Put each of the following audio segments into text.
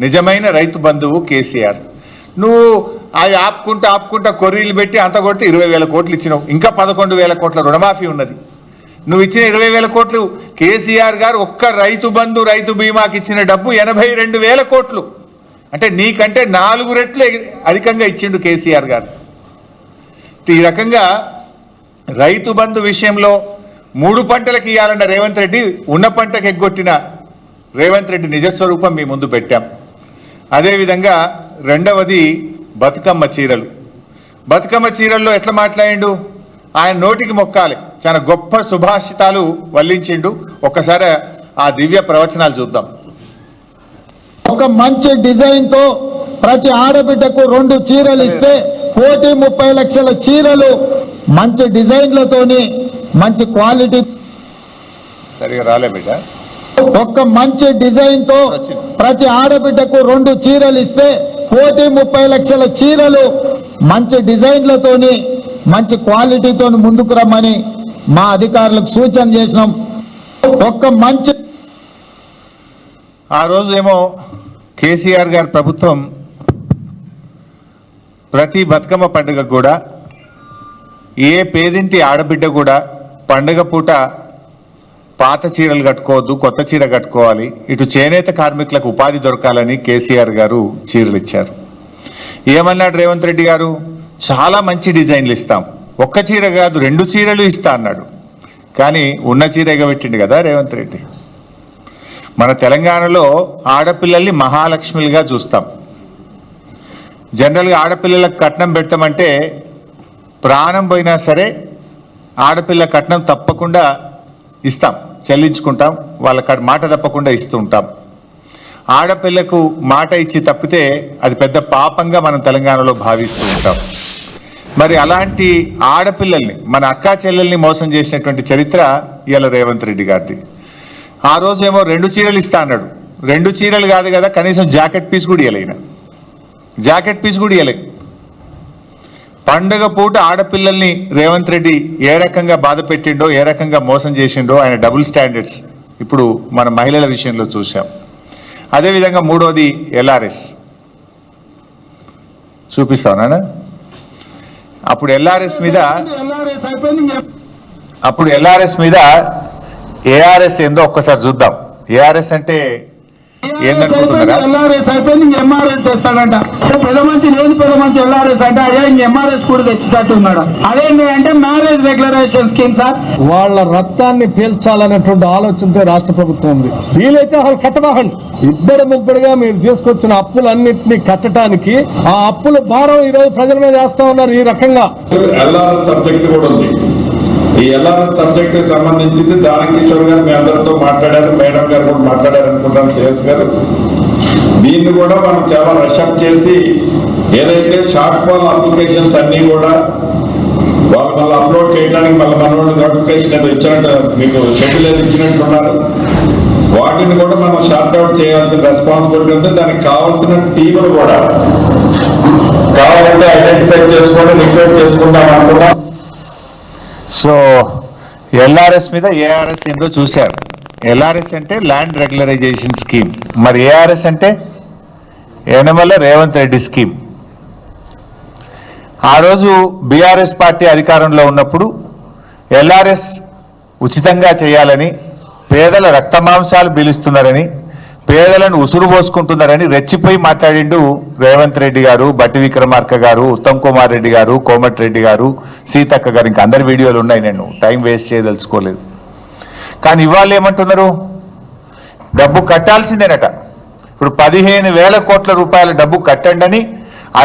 నిజమైన రైతు బంధువు కేసీఆర్. నువ్వు అవి ఆపుకుంటా కొర్రీలు పెట్టి అంత కొడితే 20,000 కోట్లు ఇచ్చినావు. ఇంకా 11,000 కోట్ల రుణమాఫీ ఉన్నది. నువ్వు ఇచ్చిన 20,000 కోట్లు కేసీఆర్ గారు ఒక్క రైతు బంధు రైతు బీమాకి ఇచ్చిన డబ్బు 82,000 కోట్లు. అంటే నీకంటే 4 రెట్లు అధికంగా ఇచ్చిండు కేసీఆర్ గారు. ఈ రకంగా రైతు బంధు విషయంలో 3 పంటలకు ఇవ్వాలన్న రేవంత్ రెడ్డి ఉన్న పంటకు ఎగ్గొట్టిన రేవంత్ రెడ్డి నిజస్వరూపం మీ ముందు పెట్టాం. అదేవిధంగా రెండవది బతుకమ్మ చీరలు. బతుకమ్మ చీరల్లో ఎట్లా మాట్లాడిండు, ఆయన నోటికి మొక్కాలి, చాలా గొప్ప సుభాషితాలు వల్లించిండు. ఒక్కసారి ఆ దివ్య ప్రవచనాలు చూద్దాం. ఒక మంచి డిజైన్ తో ప్రతి ఆడబిడ్డకు 2 చీరలు ఇస్తే 30 లక్షల చీరలు మంచి డిజైన్లతోని మంచి క్వాలిటీ. సరిగా రాలే బిడ్డ. ఒక మంచి డిజైన్ తో ప్రతి ఆడబిడ్డకు 2 చీరలు ఇస్తే 30 లక్షల చీరలు మంచి డిజైన్లతోని మంచి క్వాలిటీతో ముందుకు రమ్మని మా అధికారులకు సూచన చేసినాం. ఒక మంచి ఆ రోజు ఏమో కేసీఆర్ గారి ప్రభుత్వం ప్రతి బతుకమ్మ పండుగ కూడా ఏ పేదింటి ఆడబిడ్డ కూడా పండుగ పూట పాత చీరలు కట్టుకోవద్దు, కొత్త చీర కట్టుకోవాలి, ఇటు చేనేత కార్మికులకు ఉపాధి దొరకాలని కేసీఆర్ గారు చీరలు ఇచ్చారు. ఏమన్నాడు రేవంత్ రెడ్డి గారు, చాలా మంచి డిజైన్లు ఇస్తాం, ఒక్క చీర కాదు 2 చీరలు ఇస్తా అన్నాడు. కానీ ఉన్న చీర ఎగబెట్టిండు కదా రేవంత్ రెడ్డి. మన తెలంగాణలో ఆడపిల్లల్ని మహాలక్ష్మిలుగా చూస్తాం. జనరల్గా ఆడపిల్లలకు కట్నం పెడతామంటే ప్రాణం పోయినా సరే ఆడపిల్ల కట్నం తప్పకుండా ఇస్తాం, చెల్లించుకుంటాం, వాళ్ళ మాట తప్పకుండా ఇస్తూ ఉంటాం. ఆడపిల్లకు మాట ఇచ్చి తప్పితే అది పెద్ద పాపంగా మనం తెలంగాణలో భావిస్తూ ఉంటాం. మరి అలాంటి ఆడపిల్లల్ని, మన అక్కా చెల్లెల్ని మోసం చేసినటువంటి చరిత్ర ఇవాళ రేవంత్ రెడ్డి గారిది. ఆ రోజేమో 2 చీరలు ఇస్తా అన్నాడు. 2 చీరలు కాదు కదా, కనీసం జాకెట్ పీస్ కూడా ఇవ్వలేన. జాకెట్ పీస్ కూడా ఇవ్వలే. పండుగ పూట ఆడపిల్లల్ని రేవంత్ రెడ్డి ఏ రకంగా బాధ పెట్టిండో, ఏ రకంగా మోసం చేసిండో ఆయన డబుల్ స్టాండర్డ్స్ ఇప్పుడు మన మహిళల విషయంలో చూసాం. అదేవిధంగా మూడోది ఎల్ఆర్ఎస్ చూపిస్తానా. అప్పుడు ఎల్ఆర్ఎస్ మీద ఏఆర్ఎస్ ఏందో ఒక్కసారి చూద్దాం. ఏఆర్ఎస్ అంటే ఏందనుకుంటున్నారా? ఎల్ఆర్ఎస్ అయిపోయింది, ఇంక ఎంఆర్ఎస్ తెస్తాడంట. పెద్ద మంచి లేదు, పెద్ద మంచి ఎల్ఆర్ఎస్ అంటే అదే ఇంక ఎంఆర్ఎస్ కూడా తెచ్చేటట్టు ఉన్నాడు. అదేంటి అంటే మ్యారేజ్ రెగ్యులరైజేషన్ స్కీమ్ సార్. వాళ్ళ రక్తాన్ని పీల్చాలనేటువంటి ఆలోచనతో రాష్ట్ర ప్రభుత్వం ఉంది. వీలైతే అసలు కట్టబాకండి. ఇద్దరు ముగ్గురుగా మీరు తీసుకొచ్చిన అప్పులన్నింటినీ కట్టడానికి ఆ అప్పుల భారం ఈ రోజు ప్రజల మీద వేస్తా ఉన్నారు. ఈ రకంగా సబ్జెక్ట్ కూడా ఉంది. ఈ ఎల్ఆర్ఎస్ సబ్జెక్ట్ కి సంబంధించింది దానికి కిషోర్ గారు మీ అందరితో మాట్లాడారు, మేడం గారు కూడా మాట్లాడారు అనుకుంటాను, సిఎస్ గారు. దీన్ని కూడా మనం చాలా రషప్ చేసి ఏదైతే షార్ట్ ఫాల్ అప్లికేషన్స్ అన్ని కూడా వాళ్ళు మళ్ళీ అప్లోడ్ చేయడానికి మళ్ళీ మనోడు నోటిఫికేషన్ ఏదో ఇచ్చినట్టు మీకు షెడ్యూల్ ఏదో ఇచ్చినట్టున్నారు. వాటిని కూడా మనం షార్ట్ అవుట్ చేయాల్సిన రెస్పాన్సిబిలిటీ ఉంది. దానికి కావాల్సిన టీములు కూడా కావాలంటే ఐడెంటిఫై చేసుకోవడం రిక్రూట్ చేసుకుంటాం అనుకున్నాం. సో ఎల్ఆర్ఎస్ మీద ఏఆర్ఎస్ ఏందో చూశారు. ఎల్ఆర్ఎస్ అంటే ల్యాండ్ రెగ్యులరైజేషన్ స్కీమ్, మరి ఏఆర్ఎస్ అంటే యనమల రేవంత్ రెడ్డి స్కీమ్. ఆ రోజు బీఆర్ఎస్ పార్టీ అధికారంలో ఉన్నప్పుడు ఎల్ఆర్ఎస్ ఉచితంగా చేయాలని, పేదల రక్తమాంసాలు పీలుస్తున్నారని, పేదలను ఉసురు పోసుకుంటున్నారని రెచ్చిపోయి మాట్లాడిండు రేవంత్ రెడ్డి గారు, బట్టి విక్రమార్క గారు, ఉత్తమ్ కుమార్ రెడ్డి గారు, కోమటిరెడ్డి గారు, సీతక్క గారు. ఇంకా అందరి వీడియోలు ఉన్నాయి, నేను టైం వేస్ట్ చేయదలుచుకోలేదు. కానీ ఇవాళ ఏమంటున్నారు, డబ్బు కట్టాల్సిందేనట. ఇప్పుడు 15,000 కోట్ల రూపాయల డబ్బు కట్టండి అని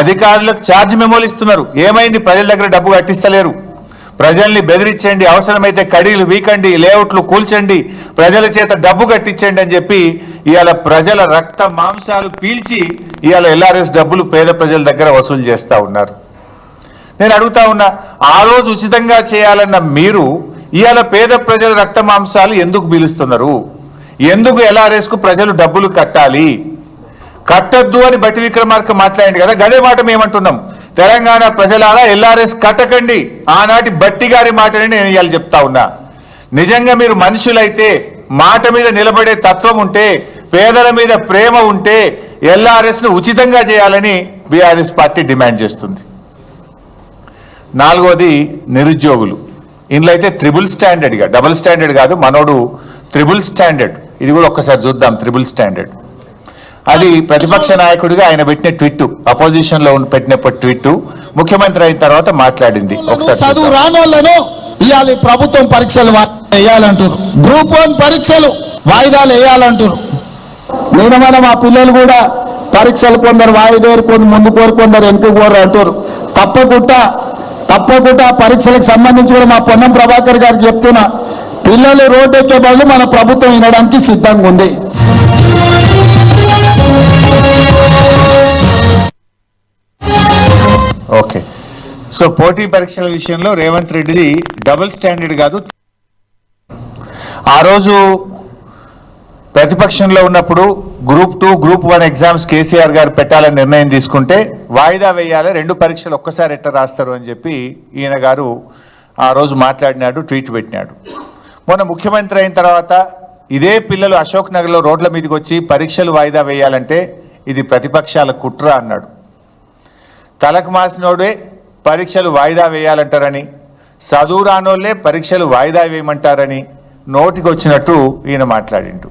అధికారులకు ఛార్జ్ మెమోలు ఇస్తున్నారు. ఏమైంది, ప్రజల దగ్గర డబ్బు కట్టిస్తలేరు. ప్రజల్ని బెదిరించండి, అవసరమైతే కడీలు వీకండి, లేఅవుట్లు కూల్చండి, ప్రజల చేత డబ్బు కట్టించండి అని చెప్పి ఇవాళ ప్రజల రక్త మాంసాలు పీల్చి ఇవాళ ఎల్ఆర్ఎస్ డబ్బులు పేద ప్రజల దగ్గర వసూలు చేస్తూ ఉన్నారు. నేను అడుగుతా ఉన్నా, ఆ రోజు ఉచితంగా చేయాలన్న మీరు ఇవాళ పేద ప్రజల రక్త మాంసాలు ఎందుకు పీలుస్తున్నారు? ఎందుకు ఎల్ఆర్ఎస్కు ప్రజలు డబ్బులు కట్టాలి? కట్టద్దు అని బట్టి విక్రమార్క మాట్లాడింది కదా, గదే మాట మేమంటున్నాం. తెలంగాణ ప్రజలారా ఎల్ఆర్ఎస్ కట్టకండి. ఆనాటి బట్టి గారి మాటని నేను ఇవాళ చెప్తా ఉన్నా. నిజంగా మీరు మనుషులైతే, మాట మీద నిలబడే తత్వం ఉంటే, పేదల మీద ప్రేమ ఉంటే ఎల్ఆర్ఎస్ను ఉచితంగా చేయాలని బీఆర్ఎస్ పార్టీ డిమాండ్ చేస్తుంది. నాలుగోది నిరుద్యోగులు. ఇందులో అయితే త్రిబుల్ స్టాండర్డ్గా, డబుల్ స్టాండర్డ్ కాదు, మనోడు త్రిబుల్ స్టాండర్డ్. ఇది కూడా ఒక్కసారి చూద్దాం. త్రిబుల్ స్టాండర్డ్ అది ప్రతిపక్ష నాయకుడిగా ఆయన పెట్టిన ట్వీట్, అపోజిషన్ లో పెట్టినప్పుడు ట్వీట్, ముఖ్యమంత్రి అయిన తర్వాత మాట్లాడింది. ఒకసారి చదువు రానోళ్లను ఇవాళ ప్రభుత్వం పరీక్షలు వేయాలంటారు, గ్రూప్ 1 పరీక్షలు వాయిదాలు వేయాలంటారు. నేను మా పిల్లలు కూడా పరీక్షలు కొందరు వాయిదారు, కొందరు ముందు కోరు, కొందరు వెనుక కోరు అంటారు. తప్పకుండా పరీక్షలకు సంబంధించి కూడా మా పొన్నం ప్రభాకర్ గారికి చెప్తున్నా, పిల్లలు రోడ్డు ఎక్కే బదులు మన ప్రభుత్వం వినడానికి సిద్ధంగా ఉంది. ఓకే. సో పోటీ పరీక్షల విషయంలో రేవంత్ రెడ్డిది డబుల్ స్టాండర్డ్ కాదు. ఆ రోజు ప్రతిపక్షంలో ఉన్నప్పుడు గ్రూప్ 2, గ్రూప్ 1 ఎగ్జామ్స్ కేసీఆర్ గారు పెట్టాలని నిర్ణయం తీసుకుంటే వాయిదా వేయాలి, 2 పరీక్షలు ఒక్కసారి ఎట్లా రాస్తారు అని చెప్పి ఈయన గారు ఆ రోజు మాట్లాడినాడు, ట్వీట్ పెట్టినాడు. మొన్న ముఖ్యమంత్రి అయిన తర్వాత ఇదే పిల్లలు అశోక్ నగర్లో రోడ్ల మీదకి వచ్చి పరీక్షలు వాయిదా వేయాలంటే ఇది ప్రతిపక్షాల కుట్ర అన్నాడు. తలకు మాసినోడే పరీక్షలు వాయిదా వేయాలంటారని, చదువు రానోళ్లే పరీక్షలు వాయిదా వేయమంటారని నోటికి వచ్చినట్టు ఈయన మాట్లాడిండు.